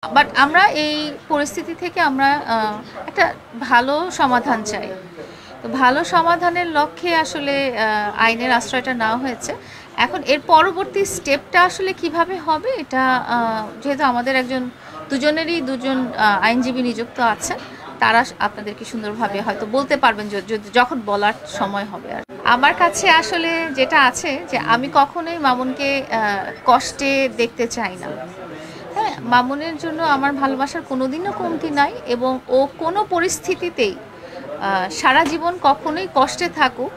But আমরা এই পরিস্থিতি থেকে আমরা একটা ভালো সমাধান চাই। তো ভালো সমাধানের লক্ষ্যে আসলে আইনের আশ্রয়টা নেওয়া হয়েছে। এখন এর পরবর্তী স্টেপটা আসলে কিভাবে হবে এটা যেহেতু আমাদের দুজনেরই দুজন আইনজীবী নিযুক্ত আছেন, তারা আপনাদেরকে সুন্দরভাবে হয়তো বলতে পারবেন যখন বলার সময় হবে। আর আমার কাছে আসলে যেটা আছে যে আমি কখনোই মামুনকে কষ্টে দেখতে চাই না। হ্যাঁ, মামুনের জন্য আমার ভালোবাসার কোনোদিনও কমতি নাই এবং ও কোনো পরিস্থিতিতেই সারা জীবন কখনোই কষ্টে থাকুক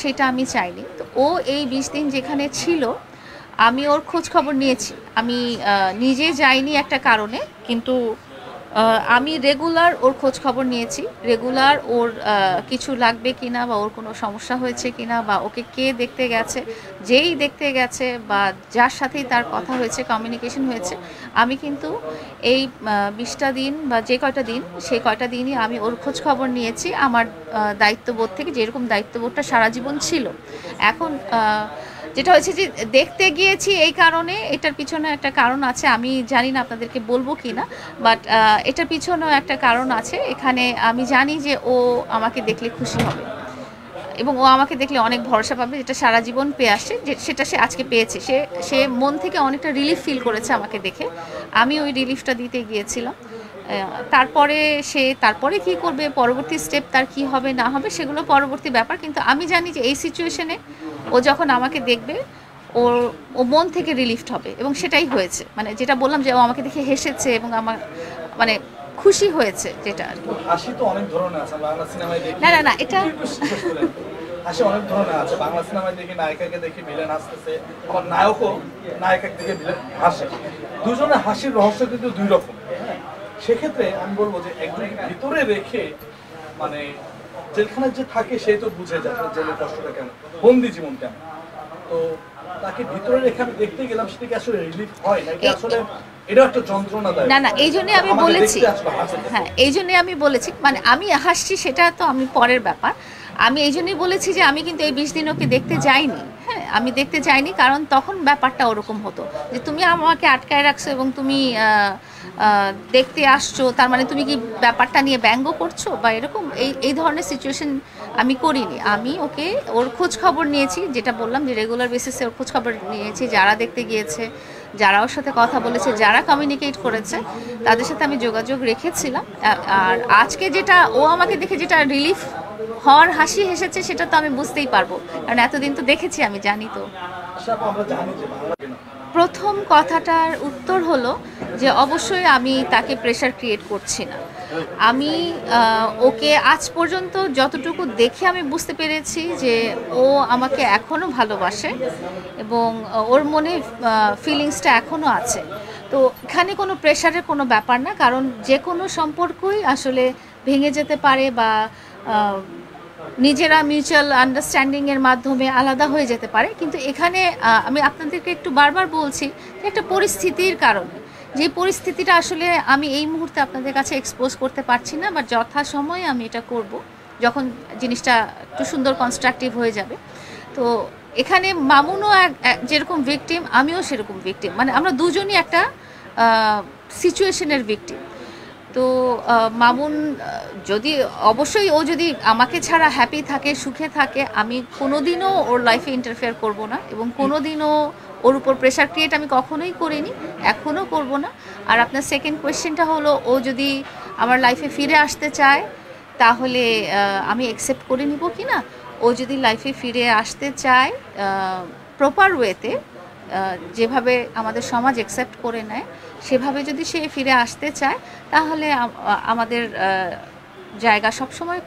সেটা আমি চাইনি। তো ও এই 20 দিন যেখানে ছিল আমি ওর খোঁজ খবর নিয়েছি। আমি নিজে যাইনি একটা কারণে, কিন্তু আমি রেগুলার ওর খোঁজ খবর নিয়েছি। রেগুলার ওর কিছু লাগবে কিনা বা ওর কোনো সমস্যা হয়েছে কিনা বা ওকে কে দেখতে গেছে, যেই দেখতে গেছে বা যার সাথেই তার কথা হয়েছে, কমিউনিকেশন হয়েছে, আমি কিন্তু এই 20টা দিন বা যে কয়টা দিন সেই কয়টা দিনই আমি ওর খোঁজ খবর নিয়েছি আমার দায়িত্ববোধ থেকে, যেরকম দায়িত্ববোধটা সারা জীবন ছিল। এখন যেটা হয়েছে যে দেখতে গিয়েছি এই কারণে, এটার পিছনে একটা কারণ আছে। আমি জানি না আপনাদেরকে বলবো কি না, বাট এটার পিছনেও একটা কারণ আছে। এখানে আমি জানি যে ও আমাকে দেখলে খুশি হবে এবং ও আমাকে দেখলে অনেক ভরসা পাবে, যেটা সারা জীবন পেয়ে আসছে, সেটা সে আজকে পেয়েছে। সে মন থেকে অনেকটা রিলিফ ফিল করেছে আমাকে দেখে। আমি ওই রিলিফটা দিতে গিয়েছিলাম। তারপরে কি করবে, পরবর্তী স্টেপ তার কি হবে না হবে সেগুলো পরবর্তী ব্যাপার। কিন্তু আমি জানি যে এই সিচুয়েশনে ও যখন আমাকে দেখবে ও মন থেকে রিলিফড হবে এবং সেটাই হয়েছে। মানে যেটা বললাম যে ও আমাকে দেখে হেসেছে এবং আমার মানে খুশি হয়েছে, যেটা আর কি। হাসি তো অনেক ধরনের আছে বাংলা সিনেমায় দেখি। না এটা হাসি অনেক ধরনের আছে বাংলা সিনেমায় দেখি, নায়িকাকে দেখি ভিলেন হাসতেছে, আবার নায়কও নায়িকাকে দেখে ভিলেন হাসে। দুজনের হাসির রহস্য কিন্তু দুই রকম। সেক্ষেত্রে আমি বলবো যে একজনকে ভিতরে রেখে মানে যেখানে যে থাকে সে তো বুঝে যায় জেলের কষ্টটা কেমন, বন্দি জীবন কেমন। তো তাকে ভিতরে রেখে আমি দেখতে গেলাম, সেটা কি আসলে রিলিফ হয় নাকি আসলে এটা একটা যন্ত্রণা দেয়? না এই জন্যই আমি বলেছি, হ্যাঁ এই জন্যই আমি বলেছি, মানে আমি হাসছি সেটা তো আমি পরের ব্যাপার। আমি এই জন্যই বলেছি যে আমি কিন্তু এই 20 দিন ওকে দেখতে যাইনি। হ্যাঁ, আমি দেখতে যাইনি কারণ তখন ব্যাপারটা ওরকম হতো যে তুমি আমাকে আটকায় রাখছো এবং তুমি দেখতে আসছো, তার মানে তুমি কি ব্যাপারটা নিয়ে ব্যঙ্গ করছো বা এরকম এই ধরনের সিচুয়েশন আমি করিনি। আমি ওকে ওর খোঁজ খবর নিয়েছি, যেটা বললাম যে রেগুলার বেসিসে ওর খোঁজ খবর নিয়েছি। যারা দেখতে গিয়েছে, যারা ওর সাথে কথা বলেছে, যারা কমিউনিকেট করেছে, তাদের সাথে আমি যোগাযোগ রেখেছিলাম। আর আজকে যেটা ও আমাকে দেখে যেটা রিলিফ হওয়ার হাসি হেসেছে সেটা তো আমি বুঝতেই পারবো, কারণ এতদিন তো দেখেছি, আমি জানি। তো প্রথম কথাটার উত্তর হলো যে অবশ্যই আমি তাকে প্রেশার ক্রিয়েট করছি না। আমি ওকে আজ পর্যন্ত যতটুকু দেখে আমি বুঝতে পেরেছি যে ও আমাকে এখনও ভালোবাসে এবং ওর মনে ফিলিংসটা এখনও আছে। তো এখানে কোনো প্রেশারের কোনো ব্যাপার না, কারণ যে কোনো সম্পর্কই আসলে ভেঙে যেতে পারে বা নিজেরা মিউচুয়াল আন্ডারস্ট্যান্ডিংয়ের মাধ্যমে আলাদা হয়ে যেতে পারে। কিন্তু এখানে আমি আপনাদেরকে একটু বারবার বলছি যে একটা পরিস্থিতির কারণে, যে পরিস্থিতিটা আসলে আমি এই মুহূর্তে আপনাদের কাছে এক্সপোজ করতে পারছি না, বাট যথাসময়ে আমি এটা করব যখন জিনিসটা একটু সুন্দর কনস্ট্রাকটিভ হয়ে যাবে। তো এখানে মামুনও যেরকম ভিকটিম, আমিও সেরকম ভিকটিম, মানে আমরা দুজনই একটা সিচুয়েশনের ভিকটিম। তো মামুন অবশ্যই ও যদি আমাকে ছাড়া হ্যাপি থাকে, সুখে থাকে, আমি কোনোদিনও ওর লাইফে ইন্টারফেয়ার করব না এবং কোনোদিনও ওর উপর প্রেশার ক্রিয়েট আমি কখনোই করিনি, এখনও করব না। আর আপনার সেকেন্ড কোয়েশ্চেনটা হলো ও যদি আমার লাইফে ফিরে আসতে চায় তাহলে আমি অ্যাকসেপ্ট করে নিব কি না। ও যদি লাইফে ফিরে আসতে চায় প্রপার ওয়েতে, যেভাবে আমাদের সমাজ অ্যাকসেপ্ট করে নেয় সেভাবে যদি সে ফিরে আসতে চায়, তাহলে আমাদের জায়গা সবসময়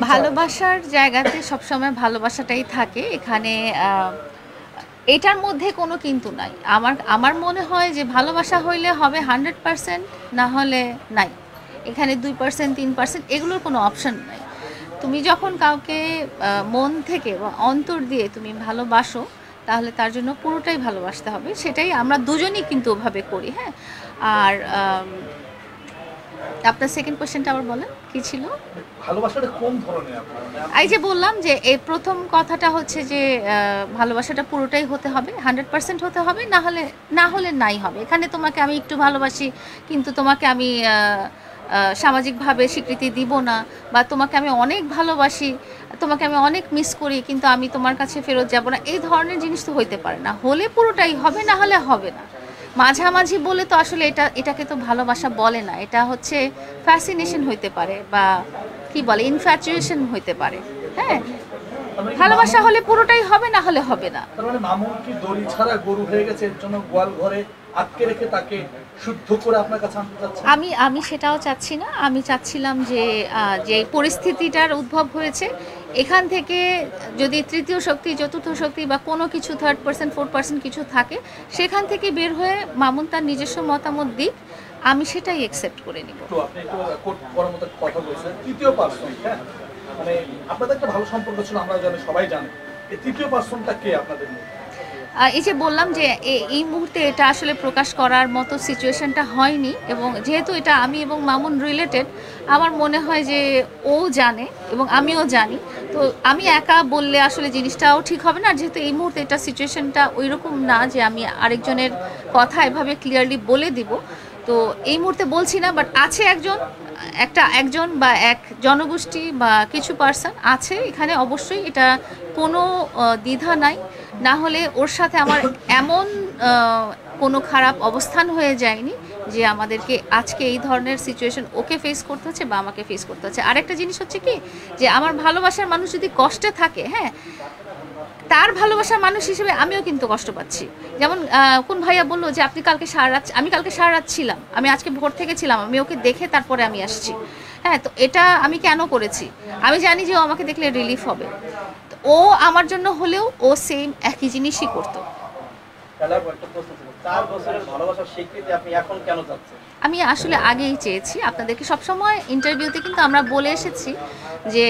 ভালোবাসার জায়গাতে সবসময় ভালোবাসাটাই থাকে। এখানে এটার মধ্যে কোনো কিন্তু নাই। আমার মনে হয় যে ভালোবাসা হইলে হবে 100%, না হলে নাই। এখানে 2% 3% এগুলোর কোনো অপশন নাই। তুমি যখন কাউকে মন থেকে বা অন্তর দিয়ে তুমি ভালোবাসো, তাহলে তার জন্য পুরোটাই ভালোবাসতে হবে। সেটাই আমরা দুজনই কিন্তু ওভাবে করি। হ্যাঁ, আর আপনার সেকেন্ড কোয়েশ্চেনটা আবার বলেন কি ছিল? ভালোবাসাটা কোন ধরনের আপনার? এই যে বললাম যে এই প্রথম কথাটা হচ্ছে যে ভালোবাসাটা পুরোটাই হতে হবে, 100% হতে হবে, না হলে নাই হবে। এখানে তোমাকে আমি একটু ভালোবাসি কিন্তু তোমাকে আমি সামাজিকভাবে স্বীকৃতি দিব না, বা তোমাকে আমি অনেক ভালোবাসি, তোমাকে আমি অনেক মিস করি কিন্তু আমি তোমার কাছে ফেরত যাব না, এই ধরনের জিনিস তো হইতে পারে না। হলে পুরোটাই হবে, না হলে হবে না। মাঝামাঝি বলে তো আসলে এটাকে তো ভালোবাসা বলে না, এটা হচ্ছে ফ্যাসিনেশন হইতে পারে, বা কি বলে ইনফ্যাচুয়েশন হইতে পারে। হ্যাঁ, ভালোবাসা হলে পুরোটাই হবে, না হলে হবে না। তার মানে মামুন কি দড়ি ছাড়া গরু হয়ে গেছে, এর জন্য গোয়াল ঘরে আটকে রেখে তাকে শুদ্ধ করে আপনার কাছে আনতে চাচ্ছেন? আমি সেটাও চাচ্ছি না। আমি চাচ্ছিলাম যে যে পরিস্থিতিটার উদ্ভব হয়েছে এখান থেকে যদি তৃতীয় শক্তি, চতুর্থ শক্তি বা কোনো কিছু থার্ড পার্সন, ফোর্থ পার্সন কিছু থাকে, সেখান থেকে বের হয়ে মামুন তার নিজস্ব মতামত দিক, আমি সেটাই একসেপ্ট করে নিব। তো আপনি একটু কোট করার মতো কথা বলছেন, তৃতীয় পার্সন। হ্যাঁ, মানে আপনাদের একটা ভালো সম্পর্ক ছিল, আমরা জানি, সবাই জানে। এই তৃতীয় পার্সনটা কে আপনাদের মধ্যে? এই যে বললাম যে এই মুহূর্তে এটা আসলে প্রকাশ করার মতো সিচুয়েশনটা হয়নি, এবং যেহেতু এটা আমি এবং মামুন রিলেটেড, আমার মনে হয় যে ও জানে এবং আমিও জানি। তো আমি একা বললে আসলে জিনিসটাও ঠিক হবে না, যেহেতু এই মুহূর্তে এটা সিচুয়েশনটা ওই রকম না যে আমি আরেকজনের কথা এভাবে ক্লিয়ারলি বলে দিব। তো এই মুহূর্তে বলছি না, বাট আছে একজন বা এক জনগোষ্ঠী বা কিছু পার্সন আছে এখানে, অবশ্যই এটা কোনো দ্বিধা নাই। না হলে ওর সাথে আমার এমন কোনো খারাপ অবস্থান হয়ে যায়নি যে আমাদেরকে আজকে এই ধরনের সিচুয়েশন ওকে ফেস করতে হচ্ছে বা আমাকে ফেস করতে হচ্ছে। আরেকটা জিনিস হচ্ছে কি, যে আমার ভালোবাসার মানুষ যদি কষ্টে থাকে, হ্যাঁ, তার ভালোবাসার মানুষ হিসেবে আমিও কিন্তু কষ্ট পাচ্ছি। যেমন কোন ভাইয়া বললো যে আপনি কালকে সারা রাত, আমি কালকে সারা রাত ছিলাম, আমি আজকে ভোর থেকে ছিলাম, আমি ওকে দেখে তারপরে আমি আসছি। হ্যাঁ, তো এটা আমি কেন করেছি? আমি জানি যে ও আমাকে দেখলে রিলিফ হবে। তো ও আমার জন্য হলেও ও সেম একই জিনিসই করতো। আমি আসলে আগেই চেয়েছি, আপনাদেরকে সবসময় ইন্টারভিউতে কিন্তু আমরা বলে এসেছি যে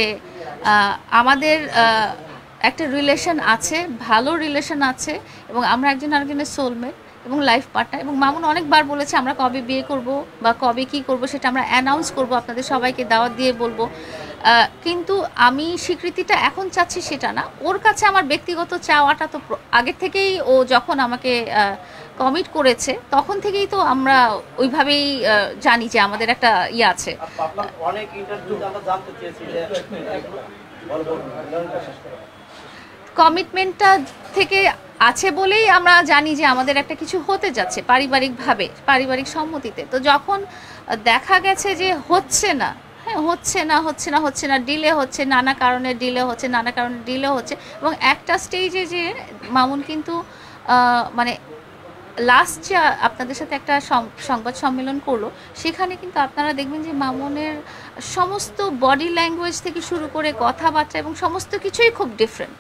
আমাদের একটা রিলেশন আছে, ভালো রিলেশন আছে, এবং আমরা একজন আরেকজনের সোলমেট এবং লাইফ পার্টনার। এবং মামুন অনেকবার বলেছে আমরা কবে বিয়ে করব বা কবে কি করব সেটা আমরা অ্যানাউন্স করব, আপনাদের সবাইকে দাওয়াত দিয়ে বলবো। কিন্তু আমি স্বীকৃতিটা এখন চাচ্ছি সেটা না, ওর কাছে আমার ব্যক্তিগত চাওয়াটা তো আগের থেকেই, ও যখন আমাকে কমিট করেছে তখন থেকেই তো আমরা ওইভাবেই জানি যে আমাদের একটা ইয়ে আছে। অনেক ইন্টারভিউতে আমরা জানতে চেয়েছি যে কমিটমেন্টটা থেকে আছে বলেই আমরা জানি যে আমাদের একটা কিছু হতে যাচ্ছে পারিবারিকভাবে, পারিবারিক সম্মতিতে। তো যখন দেখা গেছে যে হচ্ছে না, হ্যাঁ, হচ্ছে না, ডিলে হচ্ছে, নানা কারণে ডিলে হচ্ছে, এবং একটা স্টেজে যে মামুন কিন্তু মানে লাস্ট যে আপনাদের সাথে একটা সংবাদ সম্মেলন করলো, সেখানে কিন্তু আপনারা দেখবেন যে মামুনের সমস্ত বডি ল্যাঙ্গুয়েজ থেকে শুরু করে কথাবার্তা এবং সমস্ত কিছুই খুব ডিফারেন্ট,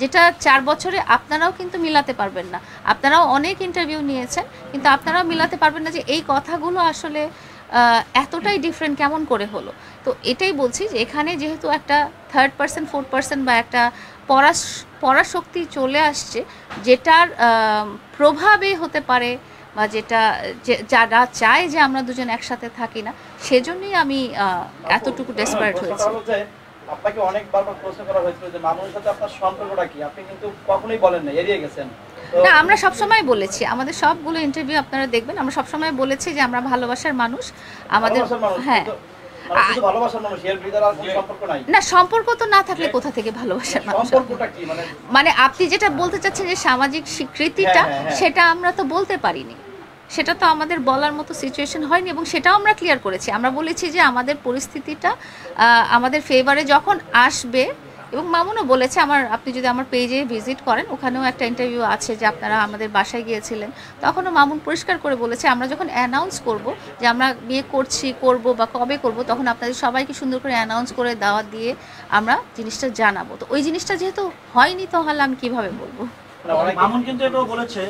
যেটা 4 বছরে আপনারাও কিন্তু মিলাতে পারবেন না। আপনারাও অনেক ইন্টারভিউ নিয়েছেন কিন্তু আপনারাও মিলাতে পারবেন না যে এই কথাগুলো আসলে এতটাই ডিফারেন্ট কেমন করে হলো। তো এটাই বলছি যে এখানে যেহেতু একটা থার্ড পার্সন, ফোর্থ পার্সন বা একটা পরাশক্তি চলে আসছে, যেটার প্রভাবে হতে পারে বা যারা চায় যে আমরা দুজন একসাথে থাকি না, সেজন্যই আমি এতটুকু ডেসপারেট হয়েছি। আপনাকে অনেকবার প্রশ্ন করা হয়েছিল যে মামুনের সাথে আপনার সম্পর্কটা কি, আপনি কিন্তু কখনোই বলেন না, এড়িয়ে গেছেন। না, আমরা সবসময় বলেছি, আমাদের সবগুলো ইন্টারভিউ আপনারা দেখবেন, আমরা সবসময় বলেছি যে আমরা ভালোবাসার মানুষ। আমাদের হ্যাঁ, না, সম্পর্ক তো না থাকলে কোথা থেকে ভালোবাসার মানুষ? মানে আপনি যেটা বলতে চাচ্ছেন যে সামাজিক স্বীকৃতিটা, সেটা আমরা তো বলতে পারিনি, সেটা তো আমাদের বলার মতো সিচুয়েশন হয়নি, এবং সেটাও আমরা ক্লিয়ার করেছি। আমরা বলেছি যে আমাদের পরিস্থিতিটা আমাদের ফেভারে যখন আসবে, এবং মামুনও বলেছে, আপনি যদি আমার পেজে ভিজিট করেন, ওখানেও একটা ইন্টারভিউ আছে যে আপনারা আমাদের বাসায় গিয়েছিলেন, তখনও মামুন পরিষ্কার করে বলেছে আমরা যখন অ্যানাউন্স করব যে আমরা বিয়ে করব বা কবে করব, তখন আপনাদের সবাইকে সুন্দর করে অ্যানাউন্স করে দাওয়াত দিয়ে আমরা জিনিসটা জানাবো। তো ওই জিনিসটা যেহেতু হয়নি, তাহলে আমি কিভাবে বলবো? মামুন কিন্তু এটাও বলেছে